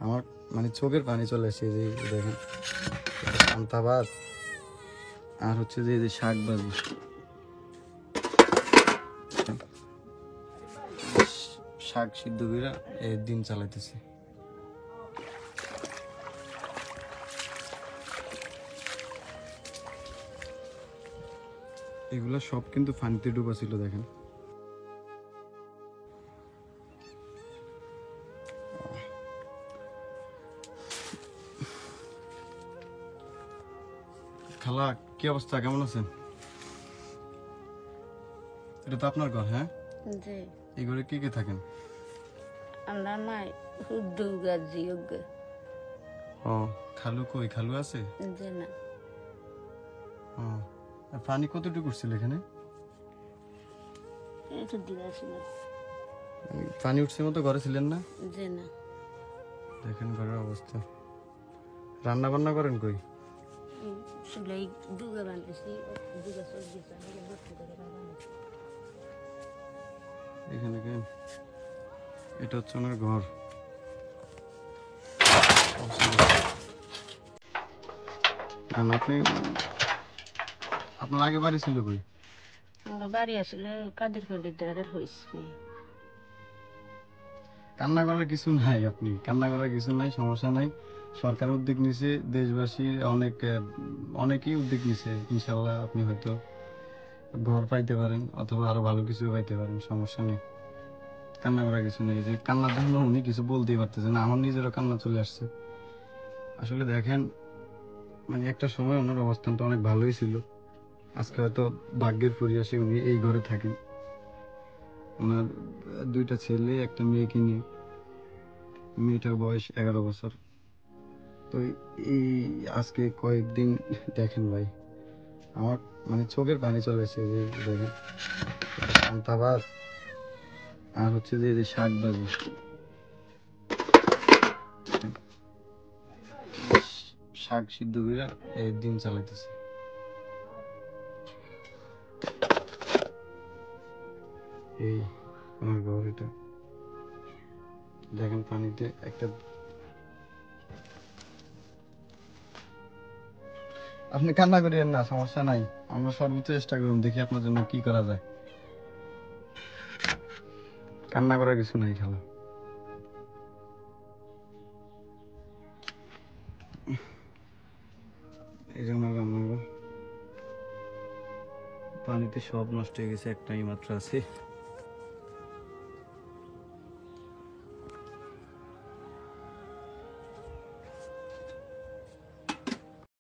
আমার মানে চোখের পানি চলে আসছে। যে দেখেন পান্তা ভাত আর হচ্ছে যে শাক ভাজি, শাক সিদ্ধ করে এই দিন চালাইতেছে। এগুলো সব কিন্তু পানিতে ডুবা ছিল দেখেন। খালা কি অবস্থা, কেমন আছেন? এটা তো আপনার ঘর? হ্যাঁ জি। এই ঘরে কে কে থাকেন? আমরা নাই হুদ্দুগা জিওগা। ও খালু কই, খালু আছে? জি না। ও পানি কতটুকু উঠছিল এখানে? একটু দূরে ছিল। পানি উঠছে মতো ঘরে ছিলেন না? জি না। দেখেন ঘরের অবস্থা। রান্না বান্না করেন কই? চুলাই দুগা বানিয়েছি, দুগা সবজি চালিয়ে ভর্তি করে বানিয়েছি। এখানে কেন? এটা হচ্ছে ওনার ঘর। আপনি আপনার আগে বাড়ি ছিল কই? আমরা বাড়ি আসলে কাদের কলিদারের হয়েছে। কান্না করার কিছু নাই, আপনি কান্না করার কিছু নাই, সমস্যা নাই। সরকার উদ্যোগ নিছে, দেশবাসী অনেকেই উদ্যোগ নিছে। ইনশাল্লাহ আপনি হয়তো ঘর পাইতে পারেন অথবা আরো ভালো কিছু পাইতে পারেন, সমস্যা নেই। কান্না করার কিছু নেই। যে কান্নার জন্য উনি কিছু বলতেই পারতেছে না, আমার নিজেরও কান্না চলে আসছে। আসলে দেখেন মানে একটা সময় ওনার অবস্থানটা অনেক ভালোই ছিল। আজকে হয়তো ভাগ্যের পরিহাসে উনি এই ঘরে থাকেন। ওনার দুইটা ছেলে একটা মেয়েকে নিয়ে। মেয়েটার বয়স 11 বছর। তো এই আজকে কয়েকদিন দেখেন ভাই, আমার মানে চোখের পানি চলে এসেছে। যে দেখেন পান্তা ভাত আর হচ্ছে যে শাক ভাজি, শাক সিদ্ধ করে এই দিন চালাইতেছে। এই আমার ঘর এটা দেখেন, পানিতে একটা। আপনি কান্না করিয়েন না, সমস্যা নাই। আমরা সর্বোচ্চ চেষ্টা করুন, দেখি আপনার জন্য কি করা যায়। কান্না করার কিছু নাই খালা। এই জন্য রান্নাঘর পানিতে সব নষ্ট হয়ে গেছে, একটাই মাত্র আছে।